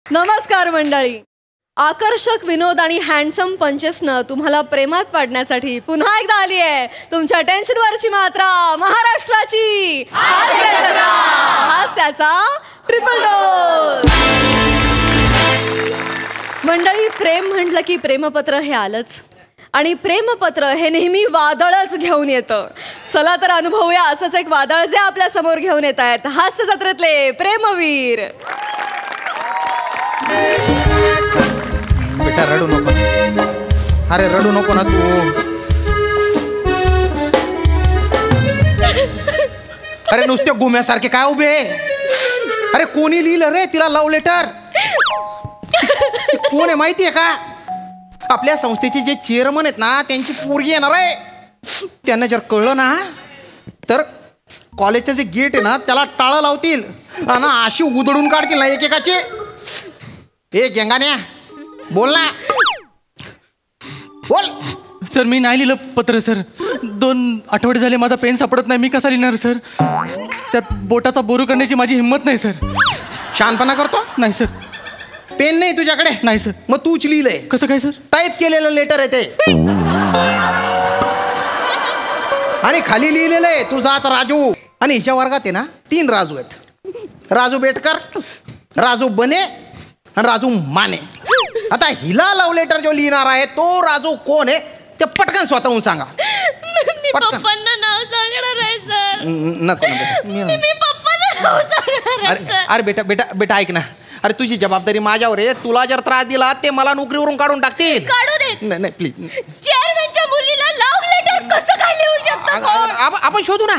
नमस्कार मंडळी. आकर्षक विनोद आणि हँडसम पंचेसनं तुम्हाला प्रेमात पाडण्यासाठी पुन्हा एकदा आली आहे तुमच्या टेन्शनवरची मात्रा महाराष्ट्राची हास्याचा ट्रिपल डोस. मंडळी, प्रेम म्हटलं की प्रेमपत्र हे आलंच आणि प्रेमपत्र हे नेहमी वादळच घेऊन येतं. चला तर अनुभवूया असंच एक वादळ जे आपल्या समोर घेऊन येत आहेत हास्य जत्रेतले प्रेमवीर. बेटा रडू नको. अरे रडू नको ना तू. अरे नुसते गुम्यासारखे काय उभे. अरे कोणी लिहिलं रे तिला लव्ह लेटर? कोण आहे माहिती आहे का? आपल्या संस्थेचे जे चेअरमन आहेत ना त्यांची पोरगी येणार आहे. त्यांना जर कळलं ना तर कॉलेजचं जे गेट आहे ना त्याला टाळं लावतील आणि अशी उधळून काढतील ना एकेकाचे. ए गेंगाण्या बोल ना, बोल. सर मी नाही लिहिलं पत्र सर. 2 आठवडे झाले माझा पेन सापडत नाही. मी कसा लिहिणार सर? त्यात बोटाचा बोरू करण्याची माझी हिंमत नाही सर. शहाणपणा करतो? नाही सर. पेन नाही तुझ्याकडे? नाही सर. मग तूच लिहिलंय? कसं काय सर? टाईप केलेलं लेटर आहे ते आणि खाली लिहिलेलं आहे तुझा आता राजू. आणि हिच्या वर्गात आहे ना 3 राजू आहेत. राजू बेटकर, राजू बने आणि राजू माने. आता हिला लव्ह लेटर जो लिहिणार आहे तो राजू कोण आहे ते पटकन स्वतःहून सांगा. पप्पांना नाव सांगणार आहे सर. नको मी पप्पांना नाव सांगणार आहे सर. अरे बेटा बेटा बेटा ऐक ना. अरे तुझी जबाबदारी माझ्यावर आहे. तुला जर त्रास दिला ते मला नोकरीवरून काढून टाकतील. काढू देत नाही नाही प्लीज. चेअरमॅनच्या मुलीला लव्ह लेटर कसं काय लिहू शकतो? आपण शोधू ना.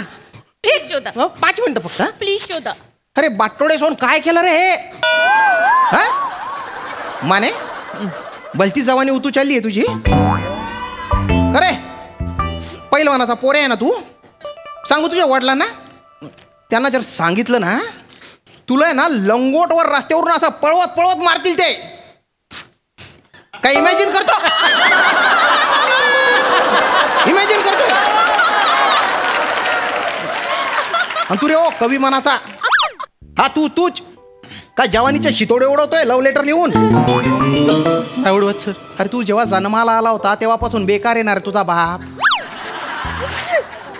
प्लीज शोधा. 5 मिनिटं फक्त. प्लीज शोधा. अरे बाटोडे सोन काय केलं रे हे? हा माने भलती जवानी उतू चालली आहे तुझी. अरे पहिलवानाचा पोरे आहे ना तू. सांगू तुझ्या वडिलांना. त्यांना जर सांगितलं ना तुला आहे ना लंगोटवर रस्त्यावरून असं पळवत पळवत मारतील ते. काय इमॅजिन करतो? इमॅजिन करतो. आणि तू रे ओ कवी मनाचा. हा तूच काय जवानीच्या शितोडे उडवतोय लव्ह लेटर लिहून? नाही उडवत सर. अरे तू जेव्हा जन्माला आला होता तेव्हापासून बेकार येणार तुझा बाप.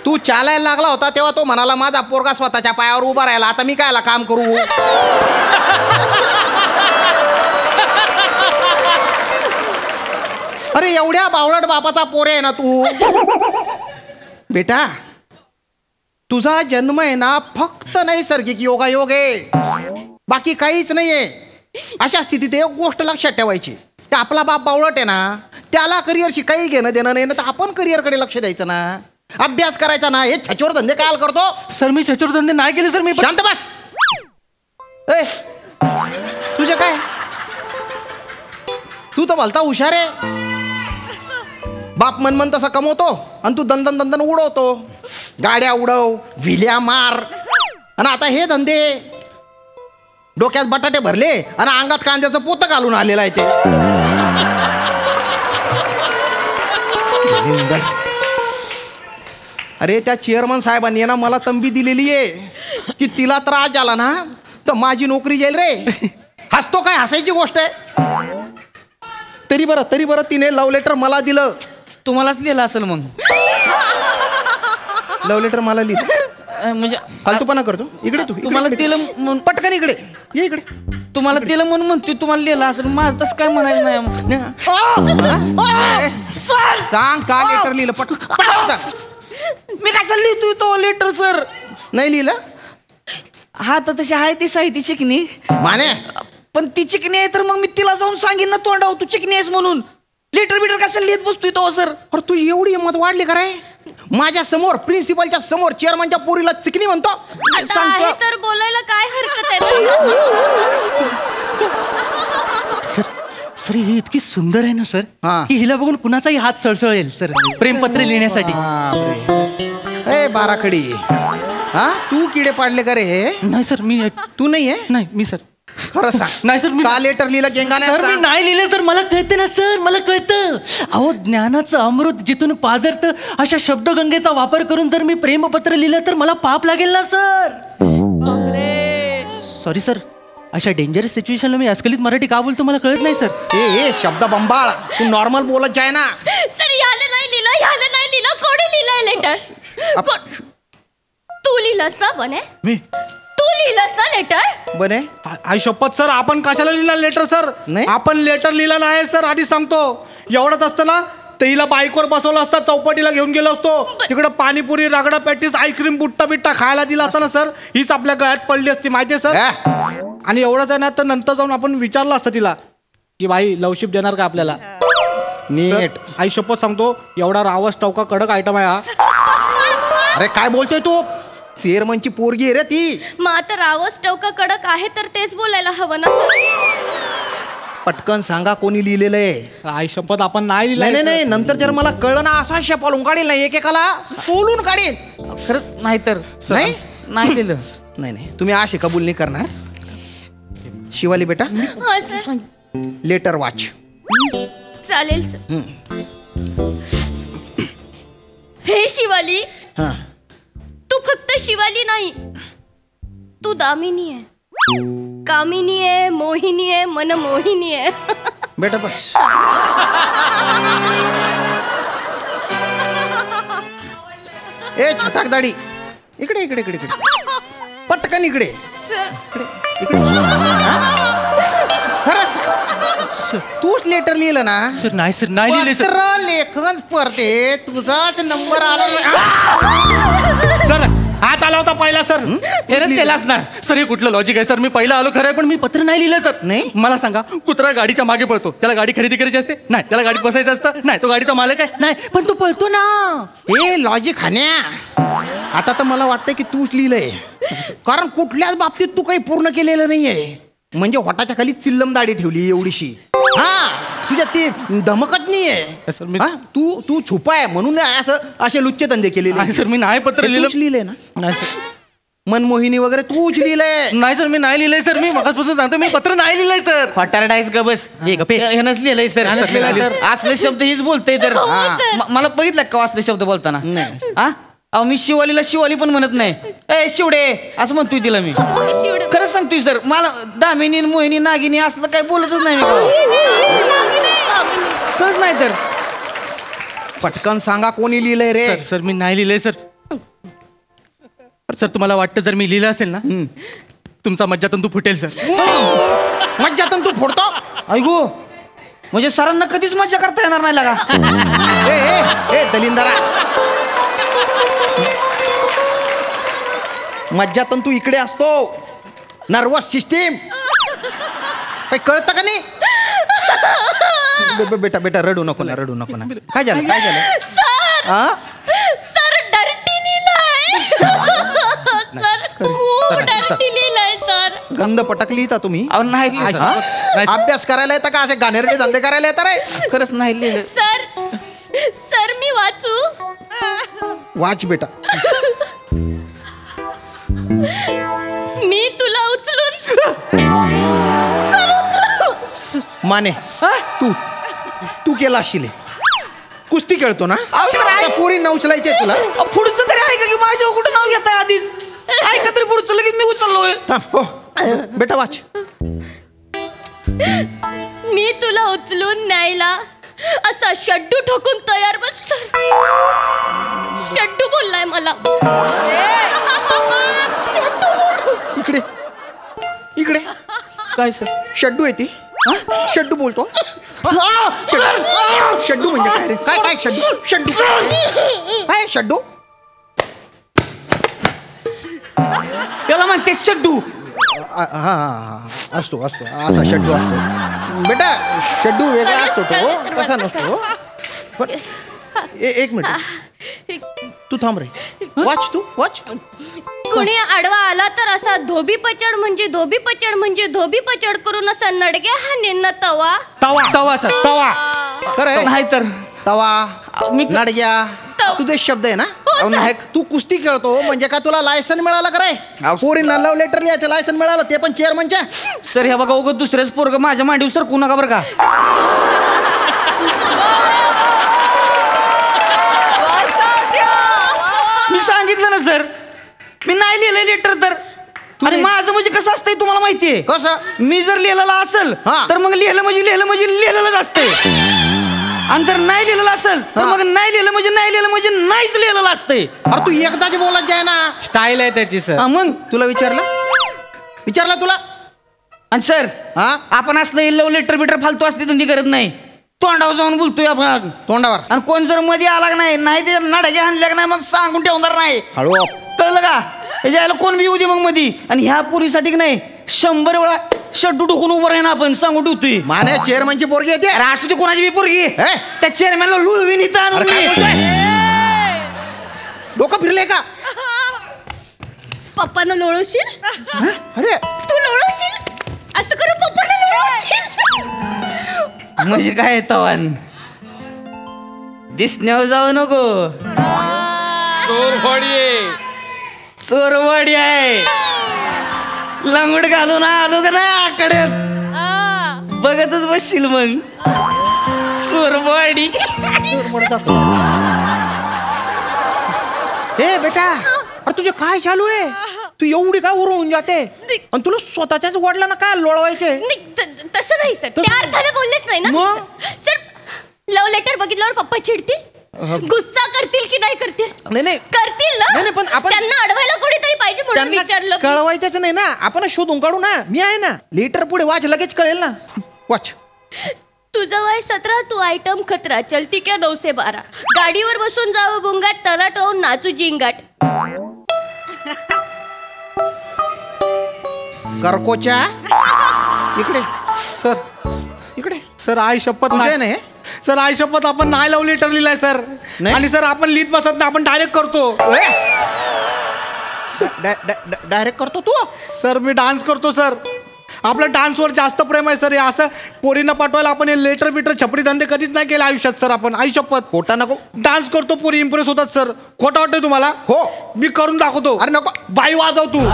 तू चालायला लागला होता तेव्हा तो म्हणाला माझा पोरगा स्वतःच्या पायावर उभा राहिला. आता मी कायला काम करू? अरे एवढ्या बावळट बापाचा पोरे आहे ना तू. बेटा तुझा जन्म आहे ना फक्त नैसर्गिक योगायोग आहे. बाकी काहीच नाहीये. अशा स्थितीत एक गोष्ट लक्षात ठेवायची. ते आपला बाप बावळट आहे ना त्याला करिअरशी काही घेणं देणं नाही ना तर आपण करिअरकडे लक्ष द्यायचं ना. अभ्यास करायचा ना. हे छचोर धंदे काय करतो? सर मी छचोर धंदे नाही केले सर. मी शांत बस. ए तुझे काय? तू तर भलता हुशार आहे. बाप मन तसा कमवतो आणि तू दंदन दंदन उडवतो. गाड्या उडव, विल्या मार. आणि आता हे धंदे डोक्यात बटाटे भरले आणि अंगात कांद्याचं पोतं घालून आलेलं आहे ते. अरे त्या चेअरमन साहेबांनी ना मला तंबी दिलेली आहे की तिला त्रास झाला ना तर माझी नोकरी जाईल रे. हसतो काय? हसायची गोष्ट आहे. तरी बरं तिने लव्ह लेटर मला दिलं. तुम्हालाच लिहिलं असेल मग. लव्ह लेटर मला लिहिलं म्हणजे फालतूपणा करतो. इकडे तू. तुम्हाला दिलं पटकन इकडे ये. इकडे तुम्हाला दिलं म्हणून म्हणते तुम्हाला लिहिलं असेल. माझं तसं काय म्हणायचं नाही. सांग का लेटर लिहिलं? पटकन सांग. मी कसं लिहितोय तो लेटर सर? नाही लिहिलं? हा तर तशी आहे ती साहित्य चिकणी माने. पण ती चिकणी आहे तर मग मी तिला जाऊन सांगेन ना तोंडाव तू चिकणी आहेस म्हणून. लेटर बिटर कसं लिहित बसतोय तो सर? अरे तू एवढी हिंमत वाढली का रे? माझ्या समोर प्रिन्सिपलच्या समोर चेअरमनच्या पोरीला चिकनी म्हणतो? आता आहे तर बोलायला काय हरकत आहे? सर सर ही इतकी सुंदर आहे ना सर हा. की हिला बघून कुणाचाही हात सळसळेल सर प्रेमपत्र लिहिण्यासाठी. ए बाराखडी. हा तू किडे पाडले का रे हे? नाही सर मी. तू नाही आहे? नाही मी सर. खरं सांग. नाही सर मी का लेटर लिहिलं गेंगाने? सर मी नाही लिहिलं सर. मला कळतं ना सर. मला कळतं. अहो ज्ञानाचं अमृत जिथून पाझरतं अशा शब्दगंगेचा वापर करून जर मी प्रेमपत्र लिहिलं तर मला पाप लागेल ना सर. Sorry sir. अशा डेंजरस सिच्युएशनला मी अस्खलित मराठी का बोलतो मला कळत नाही सर. ए शब्द बंबाळ, तू नॉर्मल बोलत जाय ना. सर ह्याला नाही लिहिलं कोणी लिहिलंय लेटर? तू लिहिलंस ना बने? मी तू लिहिलंस ना लेटर? बने आई शपथ सर, आपण कशाला लिहिला लेटर सर? नाही. आपण लेटर लिहिला नाही सर, आधी सांगतो. एवढंच असतं ना तर हिला बाईकवर बसवलं असतं, चौपाटीला घेऊन गेलो असतो, तिकडं पाणीपुरी रगडा पॅटीस आईस्क्रीम बुट्टा बिट्टा खायला दिला असता ना सर, हीच आपल्या गळ्यात पडली असती माहितीये सर. आणि एवढंच आहे ना तर नंतर जाऊन आपण विचारलं असतं तिला की बाई लवशिप देणार का आपल्याला. नीट. आई शपथ सांगतो, एवढा रावस टवका कडक आयटम आहे हा. अरे काय बोलतोय तू? चेअरमनची पोरगी आहे रे ती. मग आता रावस टवका कडक आहे तर तेच बोलायला हवं ना. पटकन सांगा कोणी लिहिलेलं आहे. आई शपथ आपण नाही नाही लिहिलं. नाही नाही, नंतर जर मला कळलं ना असा शपालून काढेल ना, एकेकाला सोलून काढेल. खरंच नाही तर नाही नाही लिहिलं. नाही नाही, तुम्ही असे कबूल नाही करणार. शिवाली बेटा, हा सर, लेटर वाच. चालेल सर. हे शिवाली, हा. तू फक्त शिवाली नाही, तू दामिनी आहे, कामिनी आहे, मोहिनी आहे, मनमोहिनी आहे. बेटा बस. ए छटाक दाढी, इकडे इकडे इकडे इकडे, पटकन इकडे सर, इकडे. खरंच तूच लेटर लिहिलं ना? सर नाही सर नाही लिहिले सर. पत्र लेखन स्पर्धेत तुझाच नंबर आला. सर हात आला होता पहिला सर. हेच केला असणार सर. हे कुठलं लॉजिक आहे सर? मी पहिला आलो खरं आहे पण मी पत्र नाही लिहिलं सर. नाही? मला सांगा, कुत्रा गाडीच्या मागे पळतो, त्याला गाडी खरेदी करायची असते नाही, त्याला गाडीत बसायचं असतं नाही, तो गाडीचा मालक आहे नाही, पण तो पळतो ना. हे लॉजिक हाण्या. आता तर मला वाटतं की तूच लिहिलंय, कारण कुठल्याच बाबतीत तू काही पूर्ण केलेलं नाहीये. म्हणजे होटाच्या खाली चिल्लम दाढी ठेवली एवढीशी. हा, तुझ्या ते धमकत नाहीये. सर, मी- हा, तू छुपा आहे म्हणून असं असे लुच्चे धंदे केलेले. नाही सर, मी नाही पत्र हे लिहिलं. तूच लिहिलंय ना? नाही सर. मनमोहिनी वगैरे तूच लिहिलंय. नाही सर, मी नाही लिहिलंय सर. मी मगासपासून सांगतो मी पत्र नाही लिहिलंय सर. फटारडाईस ग बस. ह्यानंच लिहिलंय सर. असले शब्द हीच बोलतोय तर. मला बघितलं का असले शब्द बोलताना? नाही. हा, अहो मी शिवालीला शिवाली पण म्हणत नाही. ए शिवडे असं म्हणतोय तिला मी. शिवडे. खरंच सांगतोय सर, मला दामिनी मोहिनी नागिनी असलं काही बोलतच नाही मी. खरंच नाही तर. पटकन सांगा कोणी लिहिलंय रे? सर सर मी नाही लिहिलंय सर. सर तुम्हाला वाटतं जर मी लिहिलं असेल ना तुमचा मज्जातंतू फुटेल सर. मज्जातून तू फोडतो. ऐकू म्हणजे सरांना कधीच मजा करता येणार नाही लागा. ए ए ए दलिंदरा, मज्जातंतू इकडे असतो, नर्वस सिस्टीम. काही कळतं का नाही? बेटा बेटा रडू नको ना, रडू नको ना. काय झालं काय झालं? सर, हा, सर डर्टी लिहिलंय. सर खूप डर्टी लिहिलंय सर. गंध पटकली का तुम्ही? अहो नाही लिहिलं हा? सर. अभ्यास करायला येतं का? असे गाणेरडे धंदे करायला येतं रे? खरंच नाही लिहिलं. सर, सर मी वाचू? वाच बेटा. मी तुला उचलून माने, तू तू केला असशील. कुस्ती खेळतो ना? त्या पोरींना उचलायचे तुला. पुढचं तरी ऐका की माझ्यावर कुठं नाव घेताय आधीच. ऐका तरी पुढचं लगेच मी उचललोय. थांब, हो बेटा वाच. मी तुला उचलून न्यायला असा शड्डू ठोकून तयार बस. सर शड्डू बोललाय मला. इकडे इकडे. काय सर? शड्डू आहे ती. शड्डू बोलतो. शड्डू म्हणजे काय रे? काय काय शड्डू? शड्डू काय शड्डू? त्याला म्हणते शड्डू. हा हा असतो असतो असा शड्डू असतो बेटा. शड्डू वेगळा असतो तो, तसा नसतो. पण एक मिनिट तू थांब रे. वाच तू वाच. कुणी आडवा आला तर असा धोबी पचड म्हणजे धोबी पचड म्हणजे धोबी पचड करून असा नडग्या हा निन्न तवा. तवा तवा सर. तवा. खरं नाही तर तवा मी नडग्या तुझे शब्द आहे ना? अहो, नाही. तू कुस्ती खेळतो म्हणजे काय तुला लायसन मिळालं का रे? पोरींना लव्ह लेटर लिहायचं लायसन मिळालं, ते पण चेअरमनच्या. सर ह्या बघा उगत दुसऱ्याच पोरग माझ्या मांडीवर सर कुणा का बरं का? मी सांगितलं ना सर, मी नाही लिहिलंय लेटर तर. आणि माझं म्हणजे कसं असतंय तुम्हाला माहितीये कसं? मी जर लिहिलेलं असेल हा. तर मग लिहिलेलंच असतंय आणि जर नाही लिहिलेलं असेल तर मग नाही लिहिलं म्हणजे नाहीच लिहिलेलं असतंय. अरे तू एकदाच बोलत जाय ना. स्टाईल आहे त्याची सर. मग तुला विचारलं तुला. आणि सर हा आपण असलं लव लेटर बिटर फालतू असते धंदी करत नाही. तोंडावर जाऊन बोलतोय आपण तोंडावर. आणि कोण जर मध्ये आला का नाही ते नड्याच्या हाणल्या का नाही मग सांगून ठेवणार नाही. हळू. कळलं का? यायला कोण बी येऊ दे मग मधी. आणि ह्या पुरीसाठी की नाही 100 वेळा शड्डू टोकून उभं राही ना आपण सांगून ठेवतोय. माने चेअरमनची पोरगी येते. अरे असू दे कोणाची बी पोरगी हे? त्या चेअरमॅनला लुळवीन इथं आणून अरे काय मी. बोलतोय? डोकं फिरले का? पप्पानं लोळवशील? अरे तू लोळवशील? असं करून पप्पानं लोळवशील? म्हणजे काय तवान दिसण्यावर जाऊ नको. चोरवाडी आहे. लंगोट घालून आलो का नाही आकडे बघतच बसशील मग. चोरवाडी. ए बेटा, अरे तुझे काय चालू आहे? तू एवढी काय उरवून जाते आणि तुला स्वतःच्याच वडिलांना काय लोळवायचे? तसं नाही सर, त्या अर्थाने बोललेच नाही ना. मग? सर लव लेटर बघितल्यावर पप्पा चिडतील, गुस्सा करतील की नाही करतील? नाही करतील ना. नाही, पण आपण त्यांना अडवायला कोणीतरी पाहिजे म्हणून त्यांना विचारलं. कळवायचंच नाही ना. आपण शोधून काढू ना. मी आहे ना. लेटर पुढे वाच, लगेच कळेल ना. वाच. तुझं वय 17, तू आयटम खतरा, चलती क्या 9 से 12. गाडीवर बसून जावं बुंगाट, तराटवून नाचू जिंगाट. करकोच्या इकडे सर इकडे सर आई शपथ तुझं नाही. नाही. सर आई शपथ आपण नाही लव लेटर लिहिलाय सर. नाही? आणि सर आपण लिहित बसत नाही, आपण डायरेक्ट करतो. डायरेक्ट करतो तू. सर मी डान्स करतो सर. आपलं डान्सवर जास्त प्रेम आहे सर. हे असं पोरींना पाठवायला आपण हे लेटर बिटर छपरी धंदे कधीच नाही केले आयुष्यात सर. आपण आई शपथ खोटा नको. डान्स करतो, पोरी इम्प्रेस होतात सर. खोटं वाटतंय तुम्हाला? हो. मी करून दाखवतो. अरे नको. बाई वाजव तू.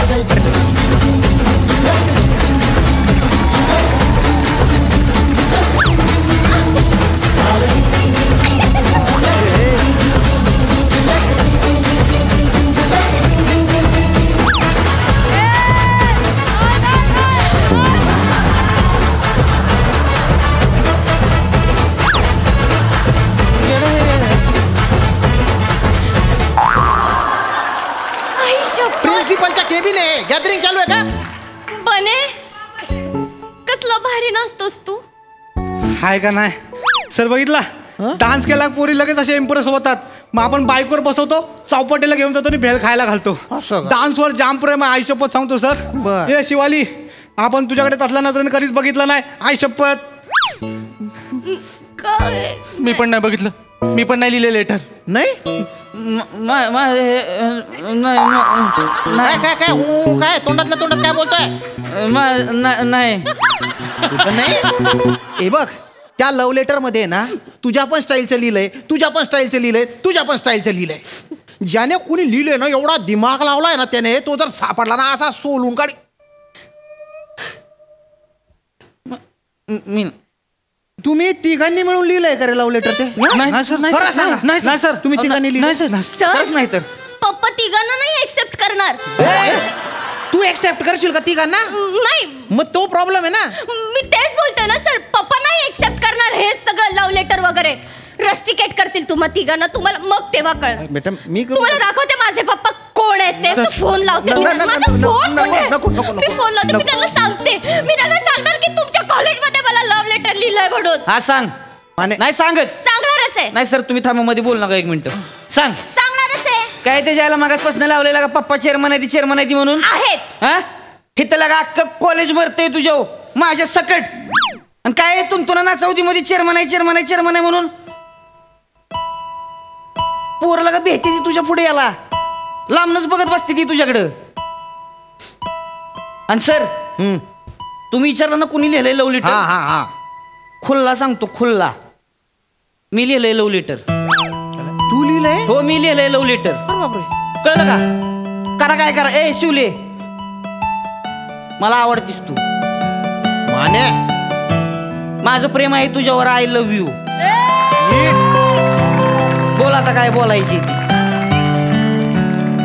प्रिन्सिपलच्या केबिन आहे. गॅदरिंग चालू आहे का? बने कसला भारी नाचतोस तू. हाय का नाही सर? बघितला डान्स केला पोरी लगेच असे इम्प्रेस होतात. मग आपण बाईकवर बसवतो, चौपाटीला घेऊन जातो आणि भेळ खायला घालतो. असं का? डान्सवर जाम प्रेम आहे आई शपथ सांगतो सर. बर. हे शिवाली, आपण तुझ्याकडे तसल्या नजरेने कधीच बघितलं नाही आई शपथ. काय मी पण नाही बघितलं. मी पण नाही लिहिले लेटर. नाही नाही काय काय काय काय तोंडातल्या तोंडात काय बोलतोय? नाही पण नाही. हे बघ, त्या लव्ह लेटर मध्ये ना तुझ्या पण स्टाईलचं लिहिलंय, तुझ्या पण स्टाईलचं लिहिलंय, तुझ्या पण स्टाईलचं लिहिलंय. ज्याने कोणी लिहिलंय ना, एवढा दिमाग लावलाय ना त्याने, तो जर सापडला ना असा सोलून काढ. मी तुम्ही तिघांनी मिळून लिहिलंय का रे लव्ह लेटर ते? नाही खरं सांगा. नाही नाही सर, तुम्ही तिघांनी नाही लिहिलंय. सर. खरंच नाही तर पप्पा तिघांना नाही एक्सेप्ट करणार. तू एक्सेप्ट करशील का तिघांना? नाही, मग तो प्रॉब्लेम आहे ना. मी तेच बोलते ना सर. पप्पा नाही एक्सेप्ट करणार हे सगळं लव लेटर वगैरे. रस्टिकेट करतील तुम्हा तिघांना. तुम्हाला मग तेव्हा कळणार. बेटा मी तुम्हाला दाखवते माझे पप्पा कोण आहेत ते. मी फोन लावते. माझा फोन कुठे? मी फोन लावते. मी त्यांना सांगते. मी त्यांना सांगणार की तुमच्या कॉलेजमध्ये मला लव्ह लेटर लिहिलंय म्हणून. हा सांग. नाही सांगत. सांगणारच आहे. नाही सर, तुम्ही थांबा, मध्ये बोल नका 1 मिनिट. सांग. सांगणारच आहे. काय ते जायला मागासपासून लावलेला का पप्पा चेअरमन आहे ती चेअरमन आहे ती म्हणून? आहेत. हा इथं लगा अख्खं कॉलेज भरते तुझ्या माझ्या सकट. आणि काय तुला नाचवती मध्ये चेअरमन आहे म्हणून पोर लगा भेटते ती तुझ्या पुढे याला. लांबनच बघत बसते ती तुझ्याकडं. आणि सर तुम्ही विचारलं ना कुणी लिहिलंय लव्ह हा लेटर? हा हा. खुल्ला सांगतो, खुल्ला मी लिहिलंय लव्ह लेटर. तू लिहिलंय? हो मी लिहिलंय लव्ह लेटर. कळलं का? करा काय करा. ए शिवले, मला आवडतीस तू. माने माझं प्रेम आहे तुझ्यावर. I love you. बोल आता काय बोलायची ती.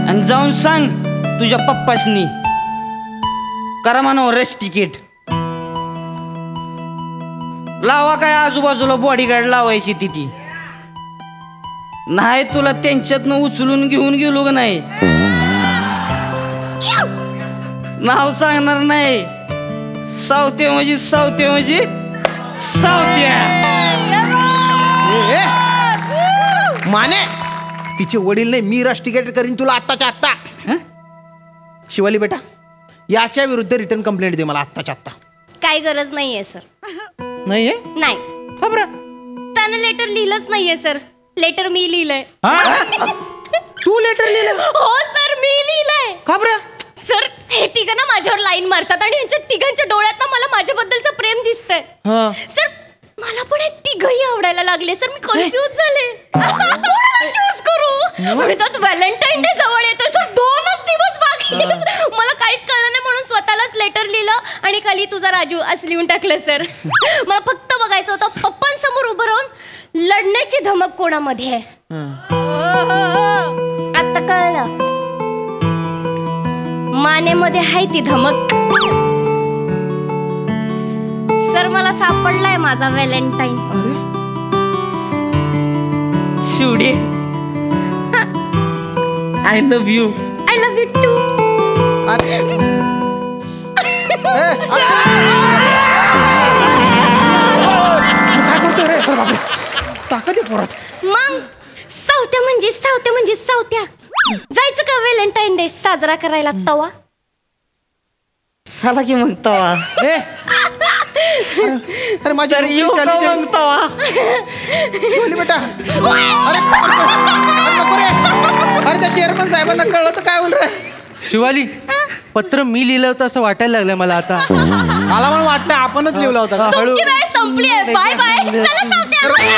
आणि जाऊन सांग तुझ्या पप्पासनी करा म्हणा रेस्ट तिकीट. लावा काय आजूबाजूला बॉडीगार्ड लावायची तिथे. नाही तुला त्यांच्यातनं उचलून घेऊन गेलो का नाही नाव सांगणार नाही. सावते म्हणजे सावते म्हणजे सावत्या. माने तिचे वडील नाही, मी रश तिकीट करीन तुला आत्ताच्या आत्ता. शिवाली बेटा, याच्या विरुद्ध रिटर्न कंप्लेंट दे मला आत्ताच्या आत्ता. काही गरज नाहीये सर. नाहीये? नाही. खबर त्यानं लेटर लिहिलंच नाहीये सर. लेटर मी लिहिलंय. तू लेटर लिहिलं? हो सर, मी लिहिलंय. खबर सर, हे तिघं ना माझ्यावर लाईन मारतात आणि यांच्या तिघांच्या डोळ्यात ना मला माझ्याबद्दलचं प्रेम दिसतंय. सर, मला पण हे तिघही आवडायला लागले सर. मी कन्फ्यूज झाले. चूज करू आणि त्यात व्हॅलेंटाईन डे जवळ येतोय सर. 2च दिवस बाकी. मला काहीच कळलं नाही म्हणून स्वतःलाच लेटर लिहिलं आणि खाली तुझा राजू असं लिहून टाकलं सर. मला फक्त बघायचं होतं पप्पांसमोर उभं राहून लढण्याची धमक कोणामध्ये आहे. आता कळलं. मानेमध्ये आहे ती धमक. सर, मला सापडलाय माझा Valentine. Shivde, I love you. I love you too. काय करतो रे? बापरे, ताकद आहे पोरात. मग सावत्या म्हणजे सावत्या म्हणजे सावत्या. जायचं का व्हॅलेंटाईन डे साजरा करायला तवा? साला की मग तवा. अरे माझी मग तवा. शिवाली बेटा, अरे नको रे. अरे त्या चेअरमन साहेबांना कळलं तर काय होईल रे? शिवाली, पत्र मी लिहिलं होतं असं वाटायला लागलं मला आता. मला पण वाटतं आपणच लिहिला होता. तुमची वेळ संपली आहे. Bye bye. चला सावत्या.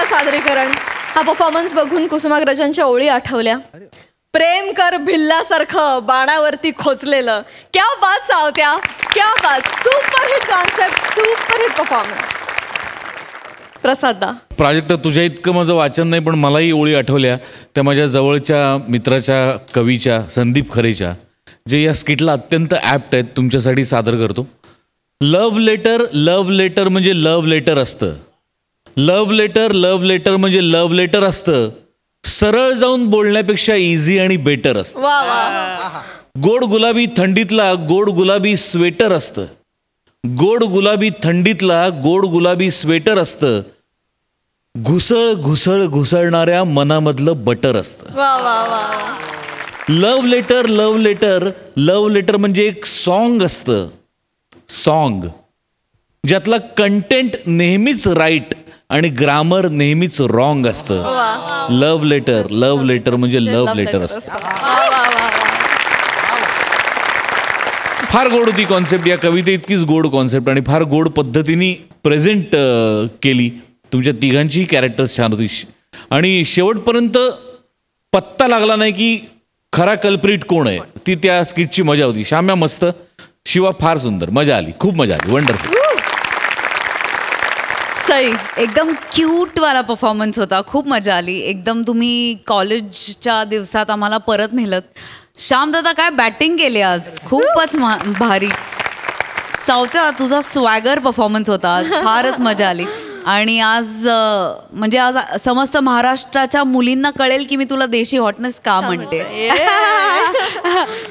सादरीकरण. हा परफॉर्मन्स बघून कुसुमाग्रजांच्या ओळी आठवल्या. प्रेम कर भिल्लासारखं बाणावरती खोचलेलं. क्या बात सावत्या, क्या बात. Super hit concept, super hit performance. प्रसादा, प्राजक्ता, तुझ्या इतकं माझं वाचन नाही पण मलाही ओळी आठवल्या त्या माझ्या जवळच्या मित्राच्या कवीच्या संदीप खरेच्या, जे या स्किटला अत्यंत ॲप्ट आहेत. तुमच्यासाठी सादर करतो. लव्ह लेटर म्हणजे लव्ह लेटर असतं. लव्ह लेटर म्हणजे लव्ह लेटर असतं. सरळ जाऊन बोलण्यापेक्षा इझी आणि बेटर असतं. वा वा. गोड गुलाबी थंडीतला गोड गुलाबी स्वेटर असतं. गोड गुलाबी थंडीतला गोड गुलाबी स्वेटर असतं. घुसळ घुसळ घुसळणाऱ्या मनामधलं बटर असतं. वा वा वा. लव्ह लेटर म्हणजे एक सॉन्ग असतं. सॉन्ग ज्यातला कंटेंट नेहमीच राईट आणि ग्रामर नेहमीच रॉंग असतं. लव्ह लेटर म्हणजे लव्ह लेटर असतं. फार गोड होती कॉन्सेप्ट. या कविते इतकीच गोड कॉन्सेप्ट आणि फार गोड पद्धतीने प्रेझेंट केली. तुमच्या तिघांचीही कॅरेक्टर्स छान होती आणि शेवटपर्यंत पत्ता लागला नाही की खरा कल्प्रिट कोण आहे. ती त्या स्किटची मजा होती. श्याम्या मस्त, शिवा फार सुंदर, मजा आली, खूप मजा आली, वंडरफुल. सई, एकदम क्यूट वाला परफॉर्मन्स होता. खूप मजा आली. एकदम तुम्ही कॉलेजच्या दिवसात आम्हाला परत नेलत. श्याम दादा काय बॅटिंग केली आज, खूपच भारी. सावत्या, तुझा स्वॅगर परफॉर्मन्स होता आज, फारच मजा आली. आणि आज म्हणजे आज समस्त महाराष्ट्राच्या मुलींना कळेल की मी तुला देशी हॉटनेस का म्हणते.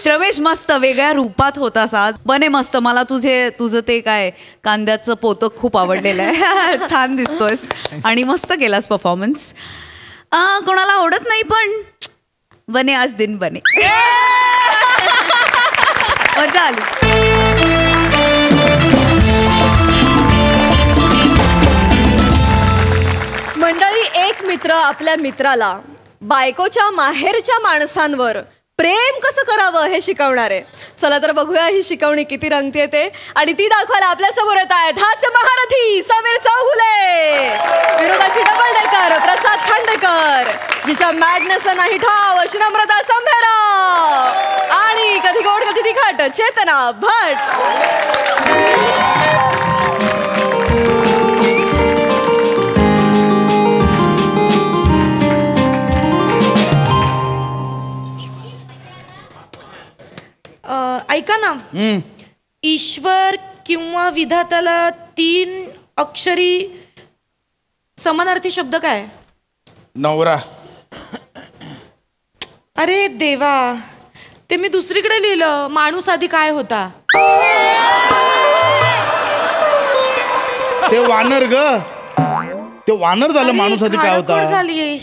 श्रमेश, मस्त वेगळ्या रूपात होतास आज. बने मस्त. मला तुझं ते काय कांद्याचं पोतं खूप आवडलेलं आहे. छान दिसतोयस आणि मस्त केलास परफॉर्मन्स. कोणाला आवडत नाही पण बने आज दिन बने. मजा आली. मंडळी, एक मित्र आपल्या मित्राला बायकोच्या माहेरच्या माणसांवर प्रेम कसं करावं हे शिकवणार आहे. चला तर बघूया ही शिकवणी किती रंगते ते. आणि ती दाखवायला आपल्या समोर येत आहेत हास्य महारथी समीर चौगुले, विरोधाची डबल डेकर प्रसाद खांडेकर, जिच्या मॅडनेसला नाही ठाव अशी नम्रता संभेराव, आणि कधी गोड कधी तिखट चेतना भट. ऐका ना, ईश्वर किंवा विधात्याला 3 अक्षरी समानार्थी शब्द काय? नवरा. अरे देवा, ते मी दुसरीकडे लिहिलं. माणूस आधी काय होता? ते वानर ग, ते वानर झालं. माणूस आधी काय होता? खाडाखोड झाली,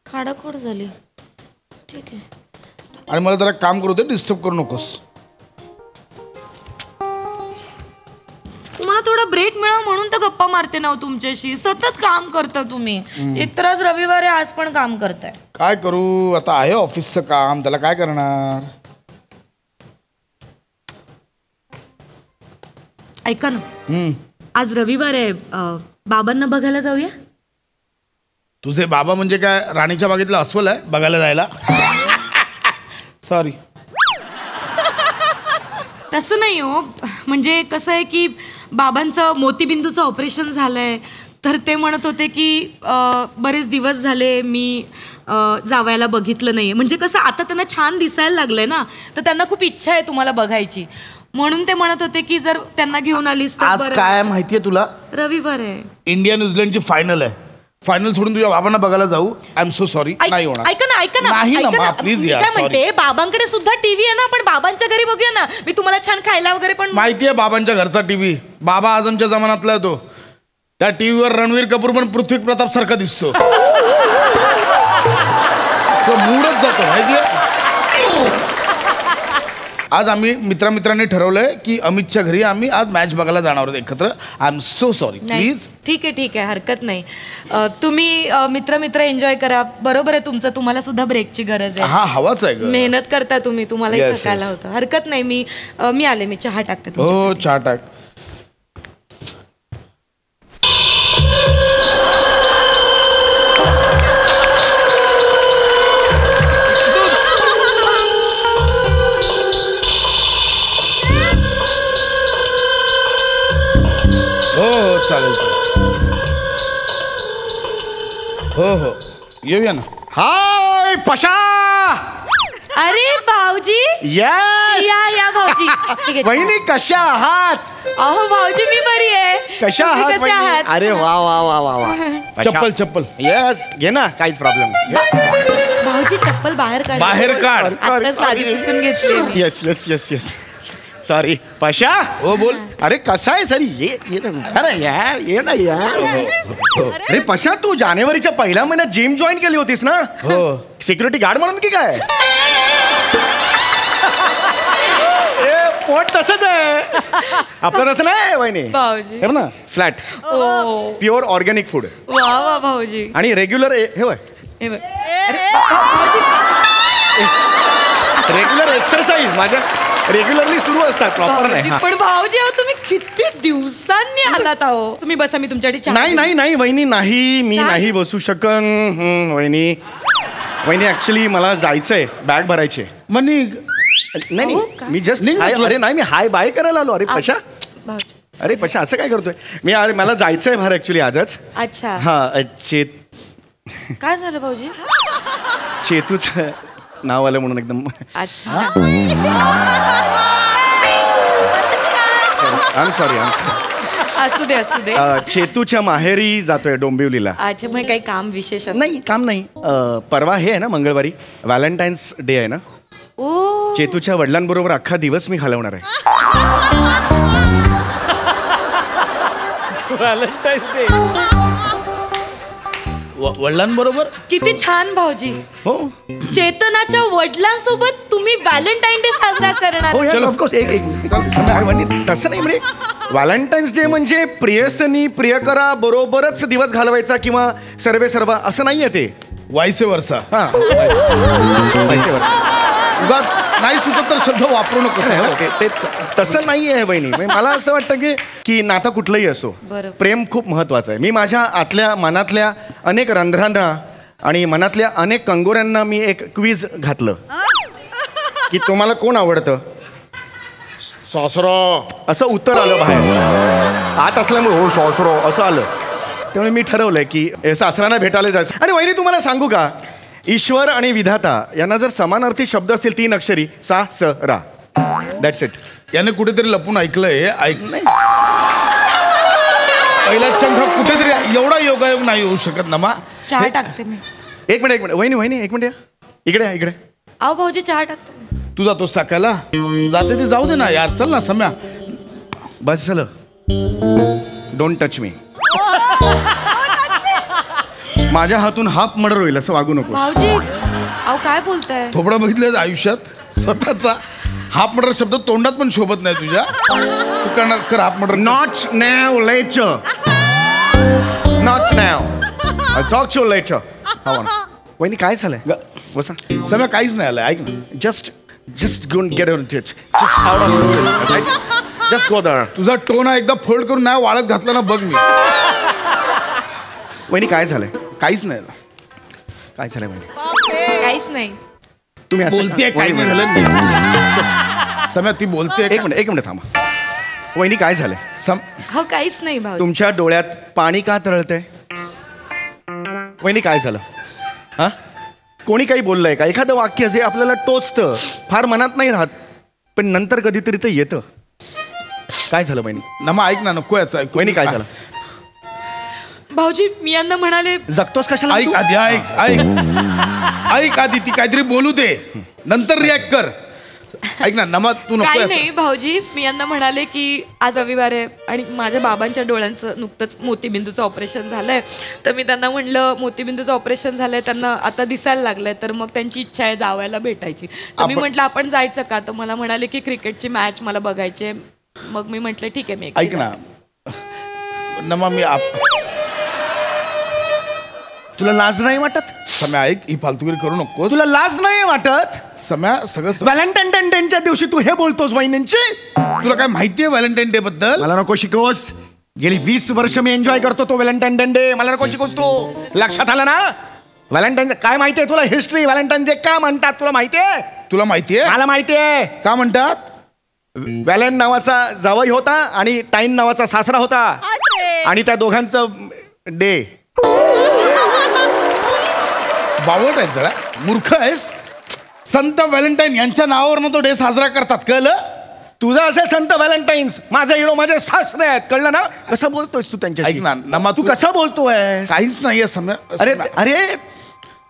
खाडाखोड झाली. ठीक आहे. आणि मला जरा काम करू दे, डिस्टर्ब करू नकोस. तुम्हाला थोडा ब्रेक मिळावा म्हणून तर गप्पा मारते ना तुमच्याशी. सतत काम करता तुम्ही. एक तर आज रविवार आहे, आज पण काम करताय. काय करू आता, आहे ऑफिसचं काम, त्याला काय करणार. ऐका ना, आज रविवार आहे, बाबांना बघायला जाऊया. तुझे बाबा म्हणजे काय राणीच्या बागेतला अस्वल आहे बघायला जायला? सॉरी. तसं नाही हो, म्हणजे कसं आहे की बाबांचं मोतीबिंदूचं ऑपरेशन झालंय, तर ते म्हणत होते की बरेच दिवस झाले मी जावयाला बघितलं नाहीये. म्हणजे कसं आता त्यांना छान दिसायला लागलंय ना, तर त्यांना खूप इच्छा आहे तुम्हाला बघायची. म्हणून ते म्हणत होते की जर त्यांना घेऊन आलीस तर आज बरं. काय माहितीये तुला? रविवार आहे. इंडिया न्यूझीलंडची फायनल आहे. फायनल सोडून तुझ्या बाबांना बघायला जाऊ? आय एम सो सॉरी, नाही होणार. ऐका ना नाही ना, ऐका ना, प्लीज मी या. काय म्हणते, बाबांकडे सुद्धा टीव्ही आहे ना, आपण बाबांच्या घरी बघूया ना. मी तुम्हाला छान खायला वगैरे पण. माहितीये बाबांच्या घरचा टीव्ही, बाबा आझमच्या जमान्यातला आहे तो. त्या टीव्हीवर रणवीर कपूर पण पृथ्वी प्रताप सारखा दिसतो. मूडच जातो माहितीये. आज आम्ही मित्रांनी ठरवलंय की अमितच्या घरी आम्ही आज मॅच बघायला जाणार आहोत एकत्र. I am so sorry, please. ठीक आहे, हरकत नाही. तुम्ही मित्र एन्जॉय करा. बरोबर आहे तुमचं, तुम्हाला सुद्धा ब्रेकची गरज आहे. हा, हवाच आहे ग. मेहनत करता तुम्ही, तुम्हाला Yes, थकायला yes. होतं. हरकत नाही. मी आले, मी चहा टाकते हो, तुमच्यासाठी. चहा टाक. चालेल. हो येऊया ना. हाय पशा. अरे भाऊजी. यस. या भाऊजी. ठीक आहे. वहिनी कशा आहात? अहो भाऊजी, मी बरी आहे. कशा तुम्ही आहात कसे वहिनी? आहात? अरे वा वा वा वा वा. चप्पल. येस, घे ना, काहीच प्रॉब्लेम नाही. भाऊजी चप्पल बाहेर काढ. बाहेर काढ. आताच आधीपासून घेतली मी. Yes yes yes yes. Sorry पशा. हो बोल. अरे कसा आहे सर? ये ना. अरे यार, ये ना यार. अरे पशा, तू जानेवारीच्या पहिल्या महिन्यात जिम जॉईन केली होतीस ना? हो. सिक्युरिटी गार्ड म्हणून की काय? पोट तसंच आहे आपलं, तसं नाही वहिनी. भाऊजी. हे ना, फ्लॅट, प्युअर ऑर्गॅनिक फूड. वा भाऊजी. आणि रेग्युलर हे बघ, हे बघ. अरे, भाऊजी. रेग्युलर एक्सरसाइज माझ्या रेग्युलरली सुरू असतात, प्रॉपर नाही. पण भाऊजी, अहो तुम्ही किती दिवसांनी आलात? अहो तुम्ही बसा, मी तुमच्यासाठी चहा. नाही वहिनी, नाही मी नाही बसू शकन. वहिनी ऍक्च्युली मला जायचंय, बॅग भरायची. मनी नाही मी जस्ट अरे नाही, मी हाय बाय करायला आलो. अरे पशा, भाऊजी. अरे पशा असं काय करतोय मी? अरे मला जायचंय बाहेर ऍक्च्युली आजच. अच्छा. हा, काय झालं भाऊजी? चेतूच नाव आलं म्हणून एकदम. अच्छा. सॉरी. असू दे. चेतूच्या माहेरी जातोय डोंबिवलीला. अच्छा, मग काही काम विशेष? नाही, काम नाही. परवा हे आहे ना, मंगळवारी व्हॅलेंटाईन्स डे आहे ना. ओ. चेतूच्या वडिलांबरोबर अख्खा दिवस मी घालवणार आहे. व्हॅलेंटाईन्स डे वडिलांबरोबर? किती छान भाऊजी. हो. चेतनाच्या वडिलांसोबत तुम्ही व्हॅलेंटाईन डे साजरा करणार? हो यार, ऑफकोर्स. तसं नाही म्हणजे व्हॅलेंटाईन्स डे म्हणजे प्रियसनी प्रियकरा बरोबरच दिवस घालवायचा किंवा सर्वे सर्वा असं नाहीये ते. वायसे वर्षा. हा, पैसे नाही सुचत तर शब्द वापरू नको. ते तसं नाही आहे बहिणी. मला असं वाटतं की नातं कुठलंही असो, प्रेम खूप महत्वाचं आहे. मी माझ्या आतल्या मनातल्या अनेक रंध्रांना आणि मनातल्या अनेक कंगोऱ्यांना मी एक क्विज घातलं की तुम्हाला कोण आवडतं? सासरा असं उत्तर आलं बाहेर. आत असल्यामुळे हो सासरो असं आलं. त्यामुळे मी ठरवलंय की सासऱ्यांना भेटायला जायचं. आणि वहिनी तुम्हाला सांगू का, ईश्वर आणि विधाता यांना जर समानार्थी शब्द असतील 3 अक्षरी, सा स रा, दॅट्स इट. याने कुठेतरी लपून ऐकलंय. ऐक नाही पहिला क्षण कुठेतरी एवढा योगायोग नाही होऊ शकत ना मा. चहा टाकते मी. एक मिनिट वहिनी एक मिनिट इकडे. अहो भाऊजी चहा टाकते. तू जातोस टाकायला. जाते ते जाऊ दे ना यार. चल ना सम्या. बस झालं. Don't touch me. माझ्या हातून हाफ मर्डर होईल असं वागू नको. भाऊजी अहो काय बोलताय. थोबडा बघितलं आयुष्यात स्वतःचा. हाफ मर्डर शब्द तोंडात पण शोभत नाही तुझ्या. तू करणार कर half murder. Not now later. Not now. Talk to later. वहिनी काय झालंय. बसा. सम्या काहीच नाही आलंय. ऐक ना. Just go get on touch. Just out of just go there. तुझा टोन एकदा फोल्ड करून नाही वाळत घातला ना बघ मी. वहिनी काय झालंय. काहीच नाही. काय झालंय वहिनी. काहीच नाही. तुम्ही असं बोलतेय काय नाही झालं. सम्या ती बोलते. एक मिनिट थांबा. वहिनी काय झालंय. हो काहीच नाही भाऊ. तुमच्या डोळ्यात पाणी का तरळतंय. वहिनी काय झालं. हा कोणी काही बोललंय का. एखादं वाक्य जे आपल्याला टोचतं फार मनात नाही राहत पण नंतर कधीतरी ते येतं. काय झालं वहिनी. नमा ऐक ना नको याचं ऐक. वहिनी काय झालं. भाऊजी मी यांना म्हणाले जगतोस कशाला. ऐक आधी ऐक आधी ती काहीतरी बोलू दे नंतर रिॲक्ट कर. ऐक ना नमा तू नको. काही नाही भाऊजी मी यांना म्हणाले की आज रविवार आहे आणि माझ्या बाबांच्या डोळ्यांचं नुकतंच मोतीबिंदूचं ऑपरेशन झालंय. तर मी त्यांना म्हणलं मोतीबिंदूचं ऑपरेशन झालंय त्यांना आता दिसायला लागलंय तर मग त्यांची इच्छा आहे जावयाला भेटायची. तर मी म्हटलं आपण जायचं का. तर मला म्हणाले की क्रिकेटची मॅच मला बघायची. मग मी म्हटलं ठीक आहे मी ऐक ना नमा मी तुला लाज नाही वाटत. सम्या ऐक ही फालतूगिरी करू नको. तुला लाज नाही वाटत. सम्या सगळं व्हॅलेंटाईन डेच्या दिवशी तू हे बोलतोस वहिनींची. तुला काय माहितीये व्हॅलेंटाईन डे बद्दल. मला नको शिकवस. गेली 20 वर्ष मी एन्जॉय करतो तो व्हॅलेंटाईन डे. मला नको शिकवस तू. लक्षात आलं ना. व्हॅलेंटाईन काय माहितीये तुला हिस्ट्री. व्हॅलेंटाईन डे का म्हणतात तुला माहितीये. तुला माहितीये. मला माहितीये का म्हणतात. व्हॅलेंट नावाचा जावई होता आणि टाईन नावाचा सासरा होता आणि त्या दोघांचं डे. बावट आहे जरा मूर्ख आहेस. संत व्हॅलेंटाईन यांच्या नावावरनं तो डे साजरा करतात कळलं. तुझा असे संत व्हॅलेंटाईन्स माझा हिरो माझे सासरे आहेत कळलं ना. कसं बोलतोयस तू त्यांच्या. ऐक ना नमा तू कसं बोलतोय. काहीच नाहीये सम्या. अरे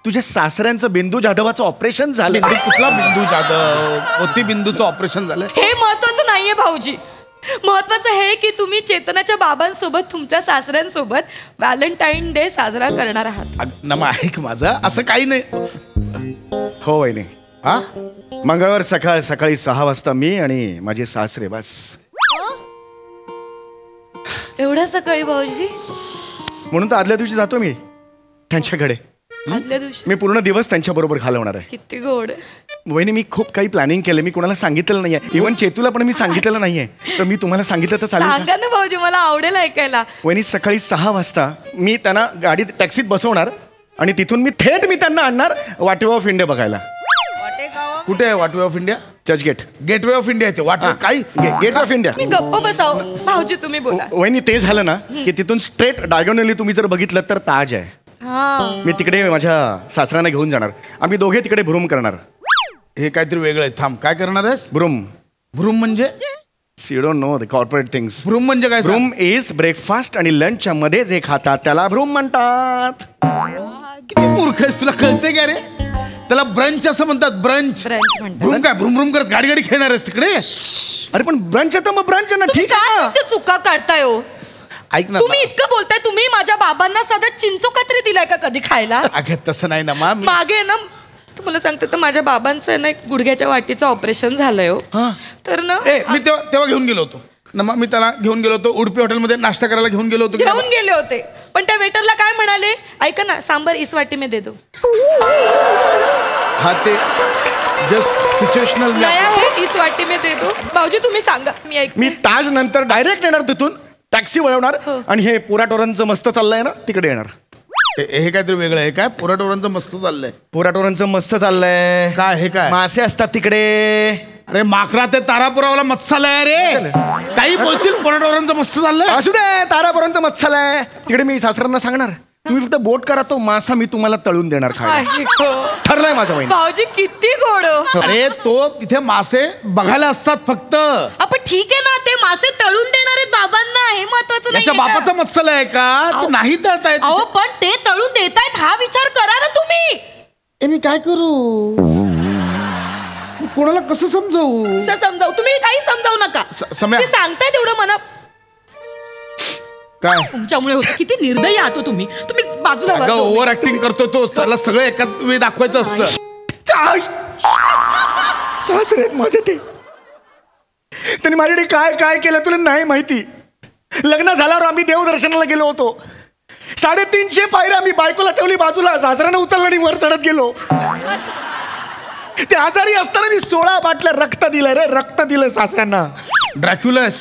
तुझ्या सासऱ्यांचं बिंदू जाधवाचं ऑपरेशन झालं. कुठला बिंदू जाधव. मोतीबिंदूचं ऑपरेशन झालं. हे महत्वाचं नाहीये भाऊजी. महत्वाचं हे की तुम्ही चेतनाच्या बाबांसोबत तुमच्या सासऱ्यांसोबत व्हॅलेंटाईन डे साजरा करणार आहात. नमा ऐक माझं असं काही नाही. हो वहिनी. हा मंगळवार सकाळी 6 वाजता मी आणि माझे सासरे बस. एवढ्या सकाळी भाऊजी. म्हणून तर आदल्या दिवशी जातो मी त्यांच्याकडे. आदल्या दिवशी मी पूर्ण दिवस त्यांच्या बरोबर घालवणार आहे. किती गोड. वहिनी मी खूप काही प्लॅनिंग केलं. मी कोणाला सांगितलेलं नाहीये. इव्हन चेतूला पण मी सांगितलेलं नाहीये. तर मी तुम्हाला सांगितलं तर चालेल. सांगा ना भाऊजी मला आवडेल ऐकायला. वहिनी सकाळी 6 वाजता मी त्यांना गाडीत टॅक्सीत बसवणार आणि तिथून मी थेट त्यांना आणणार वाटवे ऑफ इंडिया बघायला. कुठे आहे वाटवे of India. Churchgate. Gateway of India येते वाटवे काही गेट ऑफ इंडिया. मी गप्प बसाव. भाऊजी तुम्ही बोला. वहिनी ते झालं ना की तिथून स्ट्रेट डायगोनली तुम्ही जर बघितलं तर ताज आहे. मी तिकडे माझ्या सासऱ्यांना घेऊन जाणार. आम्ही दोघे तिकडे भ्रूम करणार. हे काहीतरी वेगळं आहे. थांब काय करणार आहेस. भ्रूम. भ्रूम म्हणजे you don't know the corporate things. Vroom म्हणजे काय. भ्रूम इज ब्रेकफास्ट आणि लंचच्या मध्ये जे खातात त्याला भ्रूम म्हणतात. किती मूर्ख आहेस. तुला कळते का रे. त्याला ब्रंच असं म्हणतात. ब्रंच. भ्रूम काय भ्रूम भ्रूम करत गाडी खेळणार आहेस तिकडे. अरे पण ब्रंच तर मग ब्रंच ना. ठीक आहे. चुका काढताय हो. ऐक ना तुम्ही इतकं बोलताय. तुम्ही माझ्या बाबांना साधा चिंचोका तरी दिलाय का कधी खायला. अगं तसं नाही ना मागे ना तुम्हाला सांगते तर माझ्या बाबांचं ना एक गुडघ्याच्या वाटीचं ऑपरेशन झालंय हो. तर ना मी तेव्हा घेऊन गेलो होतो ना. मी त्याला घेऊन गेलो होतो उडपी हॉटेलमध्ये नाश्ता करायला घेऊन गेलो होतो. घेऊन गेले होते पण त्या वेटरला काय म्हणाले. ऐका ना सांबर इस वाटी में दे दो. हा ते जस्ट सिच्युएशनल नया है इस वाटी में दे दो. भाऊजी तुम्ही सांगा मी ऐक. मी ताज नंतर डायरेक्ट येणार तिथून टॅक्सी वळवणार आणि हे पोराटोरांचं मस्त चाललंय ना तिकडे येणार. हे काहीतरी वेगळं आहे काय. पोराटोरांचं मस्त चाललंय. पोराटोरांचं मस्त चाललंय. काय हे काय मासे असतात तिकडे. अरे माकरा ते तारापुरावाला मत्स्यालय रे. काही बोलशील. पोराटोरांचं मस्त चाललंय. असू दे तारापुरांचं मत्स्यालय. तिकडे मी सासऱ्यांना सांगणार तुम्ही फक्त बोट करा, तो मासा मी तुम्हाला तळून देणार खायला. ठरलंय माझं वहिनी. भाऊजी किती गोड. अरे तो तिथे मासे बघायला असतात फक्त. आपण ठीक आहे ना, ते मासे तळून देणार आहेत बाबांना, हे महत्वाचं नाही. त्याच्या बापाचा मत्सल आहे का? तो नाही तळतायत. अहो पण ते तळून देतायत हा विचार करा ना तुम्ही. मी काय करू? कोणाला कसं समजावू? समजावू? तुम्ही काही समजावू नका. सम्या. ते सांगताय तेवढं मना. काय तुमच्यामुळे होतं. किती निर्दयी आहात हो तुम्ही. तुम्ही बाजूला व्हा. ओव्हर ऍक्टिंग करतो तो. त्याला सगळं एकाच वेळी दाखवायचं असतं. सासरे आहेत माझे ते. त्यांनी माझ्याकडे काय काय केलं तुला नाही माहिती. लग्न झाल्यावर आम्ही देवदर्शनाला गेलो होतो. 350 पायऱ्या आम्ही बायकोला ठेवली बाजूला, सासऱ्याने उचललं आणि वर चढत गेलो. ते आजारी असताना मी 16 बाटल्या रक्त दिलं रे, रक्त दिलं सासऱ्यांना. ड्रॅक्युलस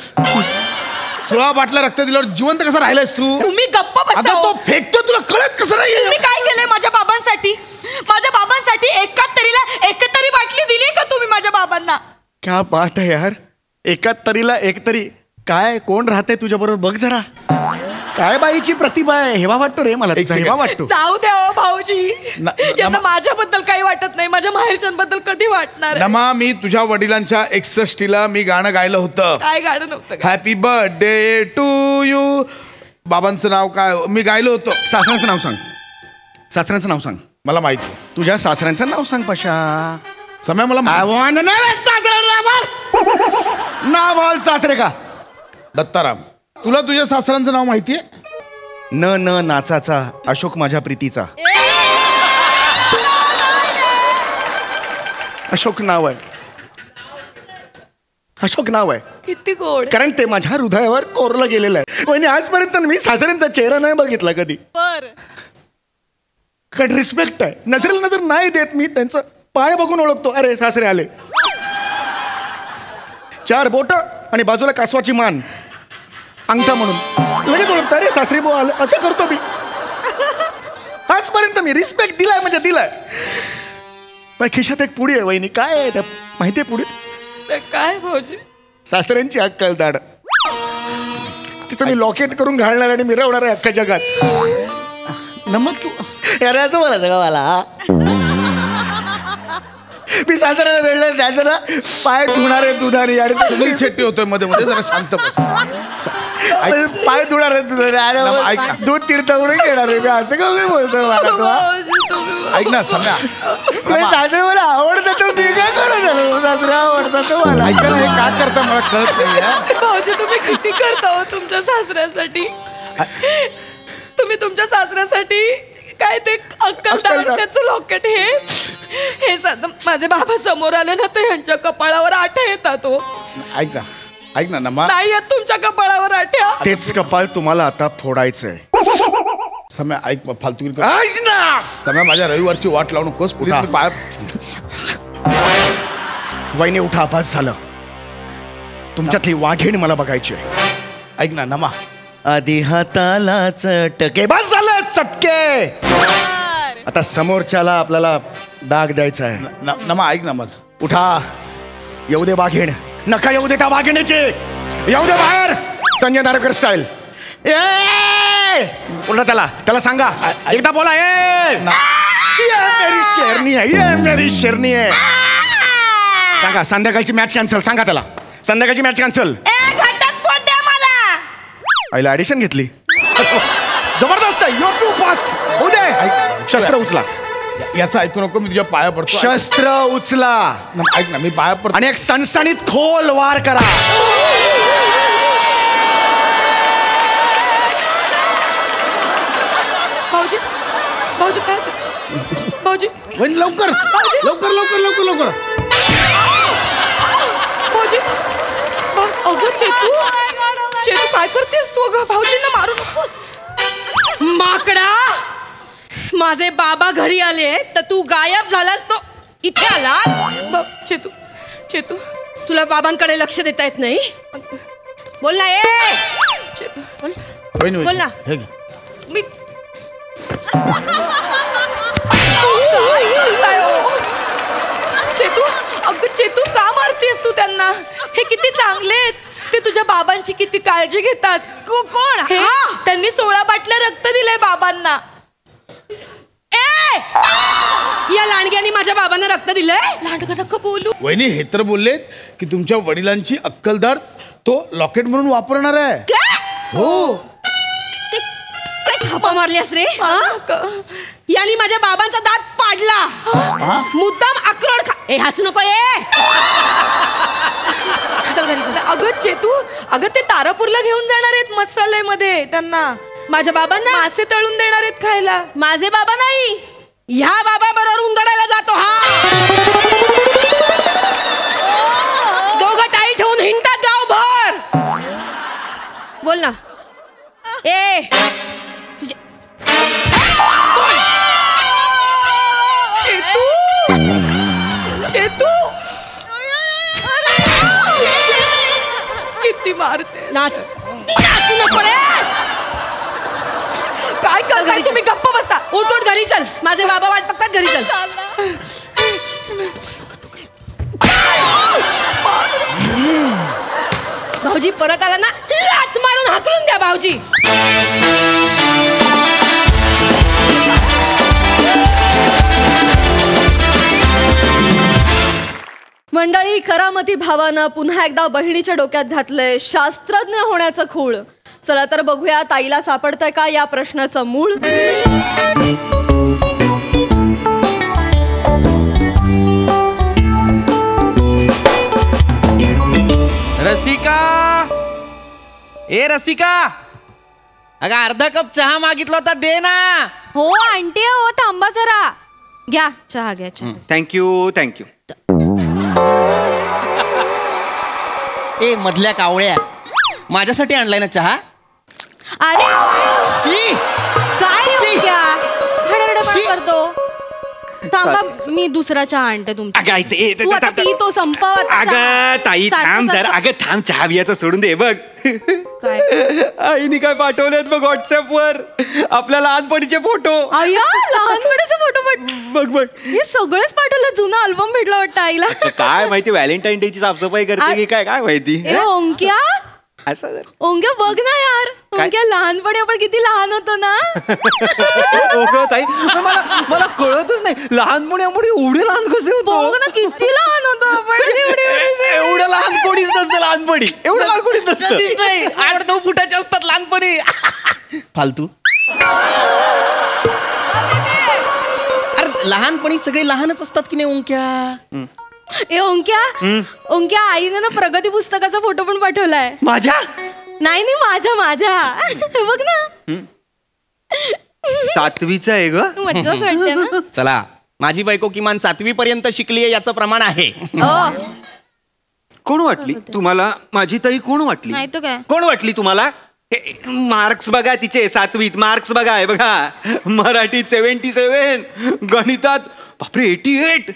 16 बाटल्या रक्त दिल्यावर जिवंत कसं राहिलायस तू? तुम्ही गप्प बसा. आता तो फेकतो, तुला कळत कसं नाही? तुम्ही काय केलंय माझ्या बाबांसाठी? माझ्या बाबांसाठी एकतरी बाटली दिली का तुम्ही माझ्या बाबांना? क्या बात आहे यार. 71ला एक तरी. काय कोण राहते तुझ्या बरोबर बघ जरा. काय बाईची प्रतिभा आहे. हेवा वाटतो रे मला. हेवा वाटतो. जाऊ द्या हो भाऊजी. यांना माझ्याबद्दल काही वाटत नाही, माझ्या माहेरच्यांबद्दल कधी वाटणार? नमा, मी तुझ्या वडिलांच्या 61ला मी गाणं गायलं होतं. काय गाणं नव्हतं? Happy birthday to you. बाबांचं नाव काय मी गायलं होतं? सासऱ्यांचं नाव सांग. सासऱ्यांचं नाव सांग. मला माहिती. तुझ्या सासऱ्यांचं नाव सांग पशा. समय मला नाव सासरे का? दत्ताराम. तुला तुझ्या सासऱ्यांचं नाव माहितीये? न नाचाचा अशोक माझ्या प्रीतीचा. अशोक नाव आहे. अशोक नाव आहे. किती गोड. कारण ते माझ्या हृदयावर कोरलं गेलेलं आहे. म्हणजे आजपर्यंत मी सासऱ्यांचा चेहरा नाही बघितला कधी. कारण रिस्पेक्ट आहे. नजरेला नजर नाही देत मी. त्यांचं पाय बघून ओळखतो. अरे सासरे आले. 4 बोट आणि बाजूला कासवाची मान, अंगठा म्हणून लगेच ओळखतो. अरे सासरी भाऊ आले. असं करतो मी. आजपर्यंत मी रिस्पेक्ट दिलाय म्हणजे दिलाय. पण खिशात एक पुडी आहे वहिनी. काय आहे त्या माहिती आहे पुढीत? काय भाऊजी? सासऱ्यांची अक्कल दाड. तिचं मी लॉकेट करून घालणार आणि मिरवणार आहे अख्ख्या जगात. नमक तू अरे असं बोलायचं का मला? मी सासऱ्याला वेळलं त्याचं ना पाय धुणार आहे दुधारी आणि सगळी शेट्टी होतोय मध्ये मध्ये. जरा शांत बस. पाय धुणार आहे दुधारी. दूध तीर्थवरून घेणार आहे मी. असं का बोलतोय मला? ऐक ना सम्या, सासरे मला आवडतं तर मी काय करू झालं? सासरे आवडतं तर मला. ऐका ना, हे काय करता मला कळत नाही. भाऊजी तुम्ही किती करता हो तुमच्या सासऱ्यासाठी. तुम्ही तुमच्या सासऱ्यासाठी काय ते अक्कल त्याचं लॉकेट हे साधं माझे बाबा समोर आले ना तर यांच्या कपाळावर आठ्या येतात हो. ऐक ना नमा, नाही येत तुमच्या कपाळावर आठ्या. तेच कपाळ तुम्हाला आता फोडायचंय. सम्या ऐक, फालतू सम्या, माझ्या रविवारची वाट लावू नकोस. वहिनी उठा, आभास झालं. तुमच्यातली वाघीण मला बघायची आहे. ऐक ना नमा, आधी हाताला चटके. बस झालं चटके. आता समोरच्याला आपल्याला डाग द्यायचा आहे. नमा ऐक ना माझं. उठा. येऊ दे वाघीण. नका येऊ दे त्या वाघिणीची. येऊ दे बाहेर. संजय नारकर स्टाईल. बोला त्याला सांगा. एकदा बोला. मेरी शेरनी आहे. ये मेरी शेरनी आहे. सांगा संध्याकाळची मॅच कॅन्सल. सांगा त्याला संध्याकाळची मॅच कॅन्सल. घटस्फोट द्या मला. आईला ऍडिशन घेतली. जबरदस्त आहे. You're too fast. होऊ दे. शस्त्र उचला. याचं ऐकू नको. मी तुझ्या पाया पडतो. शस्त्र उचला. ऐक ना, मी पाया पडतो. आणि एक सणसणीत खोल वार करा. भाऊजी भाऊजी काय भाऊजी लवकर लवकर लवकर लवकर लवकर. भाऊजी अगं चेतू काय करतेस तू? अगं भाऊजींना मारू नकोस. माकडा, माझे बाबा घरी आले तर तू गायब झालास. तो इथे आला. चेतू तुला बाबांकडे लक्ष देता येत नाही? बोल ना. बोल ना. मी चेतू का मारतेस तू त्यांना? हे किती चांगले आहेत. ते तुझ्या बाबांची किती काळजी घेतात. कोण? त्यांनी 16 बाटल्या रक्त दिलंय बाबांना. या लांडग्याने माझ्या बाबांना रक्त दिलंय. लांडगा नका बोलू. वहिनी हे तर बोललेत की तुमच्या वडिलांची अक्कलदार तो लॉकेट म्हणून वापरणार आहे. हो. काय थापा मारलीस रे? यांनी माझ्या बाबांचा दात पाडला. मुद्दाम अक्रोड ए हसू नको ए. चल घरी चल. अगं चेतू, अगं ते तारापूरला घेऊन जाणार आहेत मसाल्यामध्ये त्यांना. माझ्या बाबांना मासे तळून देणार आहेत खायला. माझे बाबा नाही, ह्या बाबा बरोबर उंदडायला जातो हा. दोघं टाळी ठेवून हिंडतात गावभर. बोल ना ए चेतू, चेतू किती मारते. नाचू नको रे. काय करताय तुम्ही? गप्प बसा. उठ उठ घरी चल. माझे बाबा वाट बघतात. घरी चल. भाऊजी परत आला ना लाथ मारून हाकलून द्या भाऊजी. मंडळी, करामती भावानं पुन्हा एकदा बहिणीच्या डोक्यात घातलंय शास्त्रज्ञ होण्याचं खूळ. चला तर बघूया ताईला सापडतंय का या प्रश्नाचं मूळ. रसिका, ए रसिका, अगं अर्धा कप चहा मागितला होता, दे ना. हो आंटी, हो थांबा जरा. घ्या चहा, घ्या चहा. Thank you thank you. ए मधल्या कावळ्या, माझ्यासाठी आणलाय ना चहा? अरे शी, काय करतो? थांबा, मी दुसरा चहा आणते तुमचा. तू आता पी तो संपव. अगं ताई थांब जरा. अगं थांब, चहा बियाचं सोडून दे. बघ काय आईने काय पाठवलेत बघ व्हॉट्सअप वर, आपल्या लहानपणीचे फोटो. अय्या, लहानपणीचे फोटो. बघ बघ हे सगळेच पाठवलं. जुना अल्बम भेटला वाटतं आईला. काय माहिती व्हॅलेंटाईन डे ची साफसफाई करते की काय, काय माहिती. ओंक्या, असं ओंक्या बघ ना यार. ओंक्या, लहानपणी आपण किती लहान होतो ना. ताई मला कळतच नाही, लहानपणी आपण एवढे लहान कसे होतो. बघ ना किती लहान होतो आपण. एवढं लहान कोणीच नसतं लहानपणी. एवढं लहान कोणीच नसतं. 8-9 फुटाचे असतात लहानपणी. फालतू. अरे लहानपणी सगळे लहानच असतात की नाही ओंक्या? ए ओंक्या, ओंक्या आईने ना प्रगती पुस्तकाचा फोटो पण पाठवलाय. माझ्या? नाही नाही, माझ्या. बघ ना, 7वीचा आहे ग. मज्जाच वाटते ना. चला, माझी बायको किमान 7वी पर्यंत शिकली आहे याचं प्रमाण आहे. कोण वाटली तुम्हाला माझी ताई? कोण वाटली? नाही तो काय. कोण वाटली तुम्हाला? मार्क्स बघा तिचे 7वीत. मार्क्स बघा, आहे बघा. मराठीत 77, गणितात बापरे 88,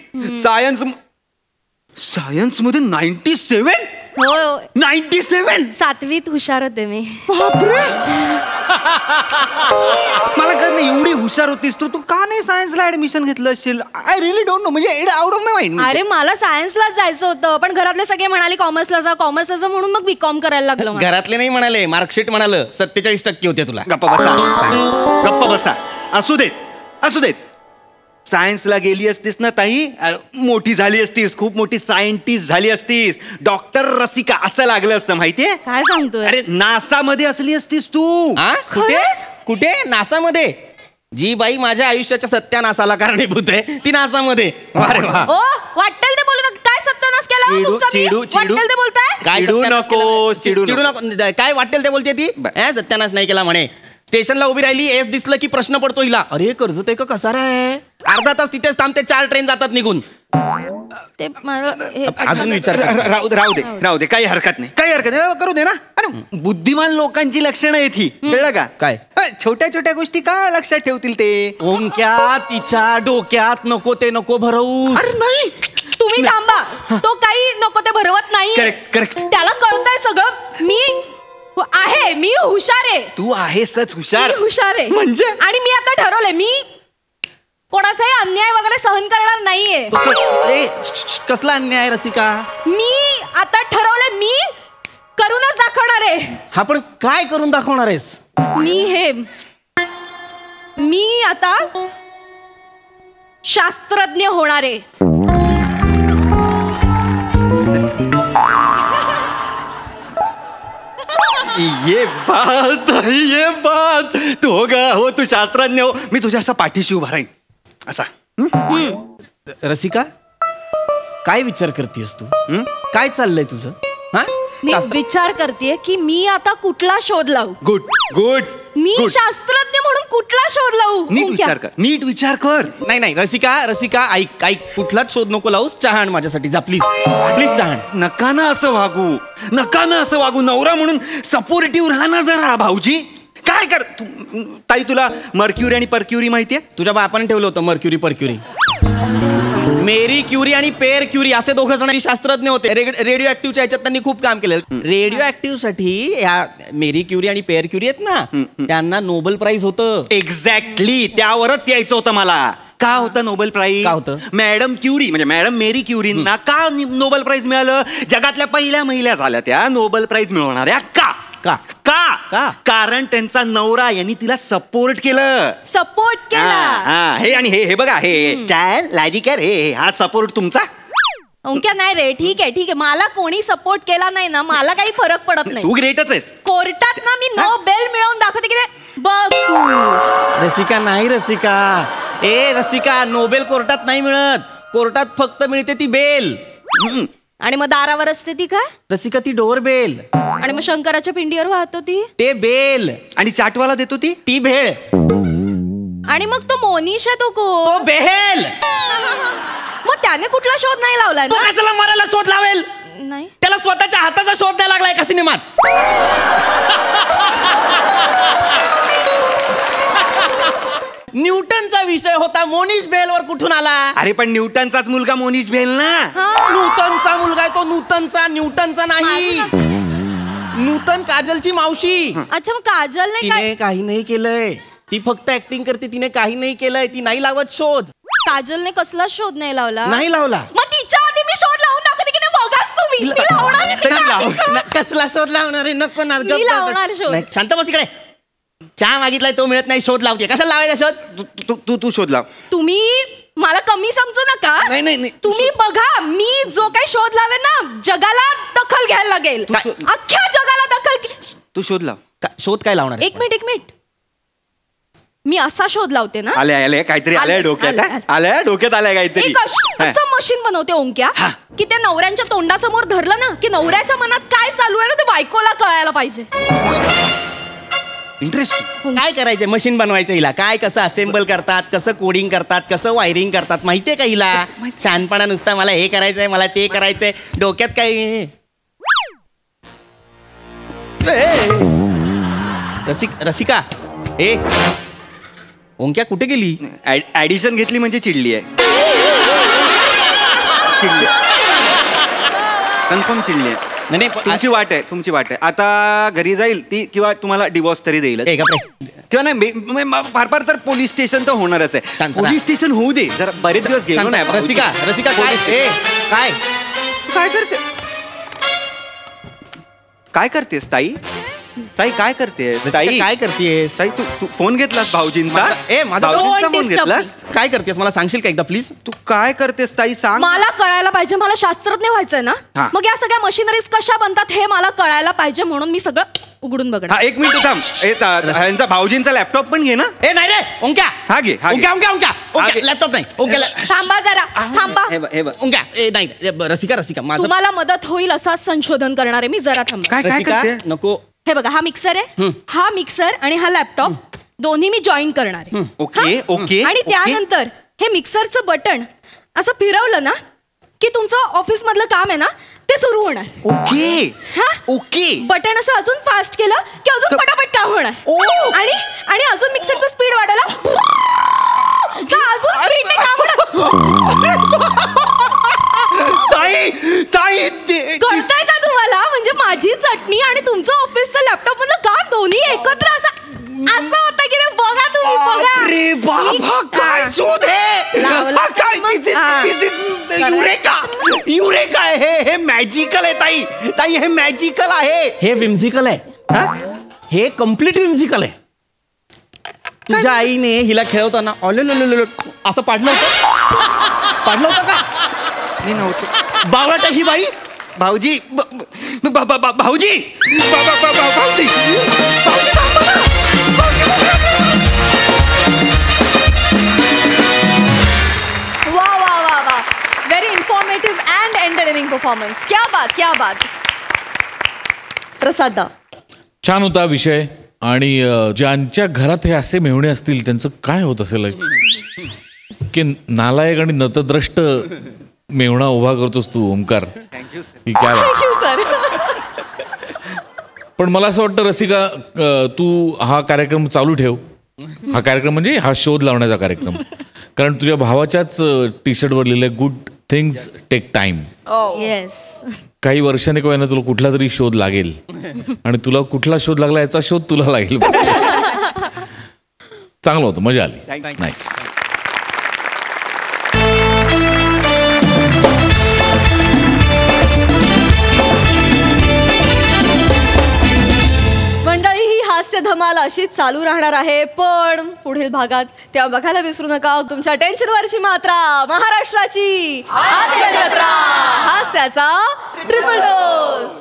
सायन्स मध्ये 97. हो 97. 7वीत हुशार होते मी. बापरे. मला कळत नाही, एवढी हुशार होतीस तू का नाही सायन्सला ऍडमिशन घेतलं असेल? I really don't know. म्हणजे आउट ऑफ माय माइंड. अरे मला सायन्सलाच जायचं होतं, पण घरातले सगळे म्हणाले कॉमर्सला जा, कॉमर्सला जा, म्हणून मग बीकॉम करायला लागलं. घरातले नाही म्हणाले, मार्कशीट म्हणालं 47% होते तुला. गप्पा बसा, गप्पा बसा. असू देत, असू देत. सायन्सला गेली असतीस ना ताई, मोठी झाली असतीस, खूप मोठी सायंटिस्ट झाली असतीस. डॉक्टर रसिका असं लागलं असतं, माहितीये? काय सांगतोय? अरे नासा मध्ये असली असतीस तू. कुठे कुठे? नासामध्ये? जी बाई माझ्या आयुष्याच्या सत्यानाशाला कारणीभूत आहे ती नासामध्ये. अरे वा. ओ वाटेल ते बोलू नका. काय सत्यानाश केला हो तुमचा मी? वाटेल ते बोलताय? काय चिडू नको, चिडू नको. काय वाटेल ते बोलते ती? सत्यानाश नाही केला म्हणे. स्टेशनला उभी राहिली, एस दिसलं की प्रश्न पडतो हिला, अरे कर्ज ते का कसा रे? अर्धा तास तिथेच थांबते, 4 ट्रेन जातात निघून. ते मला अजून विचार. राहू दे, काही हरकत नाही, काही हरकत नाही. करू दे ना. अरे बुद्धिमान लोकांची लक्षणं आहेत ही, कळलं का? काय? छोट्या छोट्या गोष्टी का लक्षात ठेवतील ते? ओंक्या, तिच्या डोक्यात नको ते नको भरवू. अरे नाही, तुम्ही थांबा. तो काही नको ते भरवत नाही. करेक्ट. त्याला कळतंय सगळं. मी हुशार आहे. तू आहेसच हुशार. हुशार आहे म्हणजे? आणि मी आता ठरवलंय, मी कोणाचाही अन्याय वगैरे सहन करणार नाहीये. कसला अन्याय रसिका? मी आता ठरवलंय, मी करूनच दाखवणार आहे. हा पण काय करून दाखवणार आहेस? मी आता शास्त्रज्ञ होणारे. ये बात तू हो गा हो, तू शास्त्रज्ञ हो, मी तुझ्या असा पाठीशी उभा राहीन असा. रसिका, काय विचार करतेस तू? काय चाललंय तुझं? हा, मी विचार करतेय की मी आता कुठला शोध लावू. Good good. मी शास्त्रज्ञ म्हणून कुठला शोध लावू? नीट विचार कर. नाही रसिका ऐक कुठलाच शोध नको लावूस. चहा आण माझ्यासाठी जा प्लीज चहा आण. नका ना असं वागू. नवरा म्हणून सपोर्टिव्ह राहा ना जरा भाऊजी. काय कर ताई, तुला मर्क्युरी आणि परक्युरी माहितीये? तुझ्या बापाने ठेवलं होतं मर्क्युरी परक्युरी. मेरी क्युरी आणि पेर क्युरी असे दोघं जण शास्त्रज्ञ होते. रेडिओ ऍक्टिव्हच्या ह्याच्यात त्यांनी खूप काम केलं. रेडिओ ऍक्टिव्ह साठी ह्या मेरी क्युरी आणि पेर क्युरी आहेत ना, त्यांना नोबेल प्राइज होतं. एक्झॅक्टली त्यावरच यायचं होतं मला. का होतं नोबेल प्राइज? का होतं? मॅडम क्युरी म्हणजे मॅडम मेरी क्युरींना का नोबेल प्राइज मिळालं? जगातल्या पहिल्या महिला झाल्या त्या नोबेल प्राइज मिळवणाऱ्या. का? कारण त्यांचा नवरा यांनी तिला सपोर्ट केलं. हे आणि हे बघा, हे लाजिकर, हे हा सपोर्ट तुमचा. ओंक्या नाही रे, ठीक आहे मला कोणी सपोर्ट केला नाही ना, मला काही फरक पडत नाही. तू ग्रेटच आहेस. कोर्टात ना मी नोबेल मिळवून दाखवते की बघ तू. रसिका नोबेल कोर्टात नाही मिळत. कोर्टात फक्त मिळते ती बेल. आणि मग दारावर असते ती काय? रसिका ती डोर बेल. आणि मग शंकराच्या पिंडीवर वाहतो ती ते बेल. आणि चाटवाला देतो ती भेळ. आणि मग तो मोनिश आहे तो बेहेल. मग त्याने कुठला शोध नाही लावलाय? तो कशाला मरायला शोध लावेल? नाही, त्याला स्वतःच्या हाताचा शोध द्यायला लागलाय का सिनेमात? न्यूटनचा विषय होता, मोनिश बेलवर कुठून आला? अरे पण न्यूटनचाच मुलगा मोनिश बेल ना. नूतनचा मुलगा आहे तो, न्यूटनचा नाही. नूतन काजलची मावशी. अच्छा, मग काजल तिने काही नाही केलंय. ती फक्त ऍक्टिंग करते. तिने काही नाही केलंय. ती नाही लावत शोध. काजलने कसला शोध नाही लावला? नाही लावला. मग तिच्या आधी मी शोध लावून दाखवते की नाही? बघाच तुम्ही. मी लावणार आहे. कसला शोध लावणार आहे? नको ना. मी लावणार शोध. शांत बस इकडे. चहा मागितलाय तो मिळत नाही, शोध लावते. कशाला लावायचा शोध? तू शोध लाव. तुम्ही मला कमी समजू नका. नाही तुम्ही बघा, मी जो काही शोध लावेन ना, जगाला दखल घ्यायला लागेल. अख्ख्या जगाला दखल. तू शोध लाव. शोध काय लावणार? एक मिनिट. मी असा शोध लावते ना. आले काहीतरी आलंय डोक्यात. डोक्यात आलंय काहीतरी. एक असं मशीन बनवते ओंक्या की त्या नवऱ्यांच्या तोंडासमोर धरलं ना की नवऱ्याच्या मनात काय चालू आहे ना ते बायकोला कळायला पाहिजे. इंटरेस्टिंग. काय करायचंय? मशीन बनवायचं हिला. काय कसं असेंबल करतात, कसं कोडिंग करतात, कसं वायरिंग करतात माहितीये का हिला? शहाणपणा नुसता मला हे करायचंय, मला ते करायचंय. डोक्यात काय? रसिका ओंक्या कुठे गेली? ऍडिशन घेतली म्हणजे चिडली आहे. कन्फर्म चिडली आहे. नाही तुमची वाट आहे. आता घरी जाईल ती किंवा तुम्हाला डिवोर्स तरी देईल किंवा नाही. फार तर पोलीस स्टेशन तर होणारच आहे. पोलीस स्टेशन होऊ दे जरा. बरेच दिवस गेलो नाही. रसिका काय करतेस ताई? काय करतेस ताई? तू फोन घेतलास भाऊजींचा? फोन घेतलास? काय करतेस मला सांगशील का एकदा प्लीज? तू काय करतेस ताई सांग. मला कळायला पाहिजे. मला शास्त्रज्ञ व्हायचंय ना. मग या सगळ्या मशिनरीज कशा बनतात हे मला कळायला पाहिजे, म्हणून मी सगळं उघडून बघणार. एक मिनिट थांब. ह्यांचा भाऊजींचा लॅपटॉप पण घे ना. नाही रे ओंक्या. हा घे. लॅपटॉप नाही. थांबा जरा. थांबा. ओंक्या नाही. रसिका तुम्हाला मदत होईल असंच संशोधन करणार आहे मी. जरा थांबा. काय करते? नको. हे बघा, हा मिक्सर आहे. हा मिक्सर आणि हा लॅपटॉप दोन्ही मी जॉईन करणार आहे. ओके. आणि त्यानंतर हे मिक्सरचं बटन असं फिरवलं ना की तुमचं ऑफिस मधलं काम आहे ना ते सुरू होणार. ओके. बटन असं अजून फास्ट केलं की अजून पटापट काम होणार. आणि अजून मिक्सरचं स्पीड वाढायला अजून स्पीडने काम होणार. कळतंय का तुम्हाला? म्हणजे माझी चटणी आणि तुमचं ऑफिसचं लॅपटॉप मधलं काम दोन्ही एकत्र असं होतं की बघा तुम्ही. बघा. अरे बाबा काय शोध आहे? युरेका हे मॅजिकल आहे ताई. हे मॅजिकल आहे. हे विम्झिकल आहे. हे कम्प्लीट विम्झिकल आहे. तुझ्या आईने हिला खेळवताना असं पाडलं होतं का? मी नव्हतो. बावळट ही बाई. भाऊजी भाऊजी भाऊजी वा वा वा वा, very informative and entertaining performance. क्या बात, क्या बात. प्रसाद दा, छान होता विषय. आणि ज्यांच्या घरात हे असे मेहुणे असतील त्यांचं काय होत असेल की नालायक आणि नतद्रष्ट मेहुणा उभा करतोस तू ओमकार. ही काय बात. Thank you sir. पण मला असं वाटतं रसिका, तू हा कार्यक्रम चालू ठेव. हा कार्यक्रम म्हणजे हा शोध लावण्याचा कार्यक्रम. कारण तुझ्या भावाच्याच टी शर्टवर लिहिलंय good things take time. Yes. काही वर्षाने किंवा तुला कुठला तरी शोध लागेल आणि तुला कुठला शोध लागला याचा शोध तुला लागेल. चांगलं होतं, मजा आली. नाईस. मंडळी, ही हास्य धमाल अशीच चालू राहणार आहे पण पुढील भागात. तेव्हा बघायला विसरू नका तुमच्या टेन्शनवरची मात्रा, महाराष्ट्राची हास्य जत्रा, हास्याचा ट्रिपल डोस.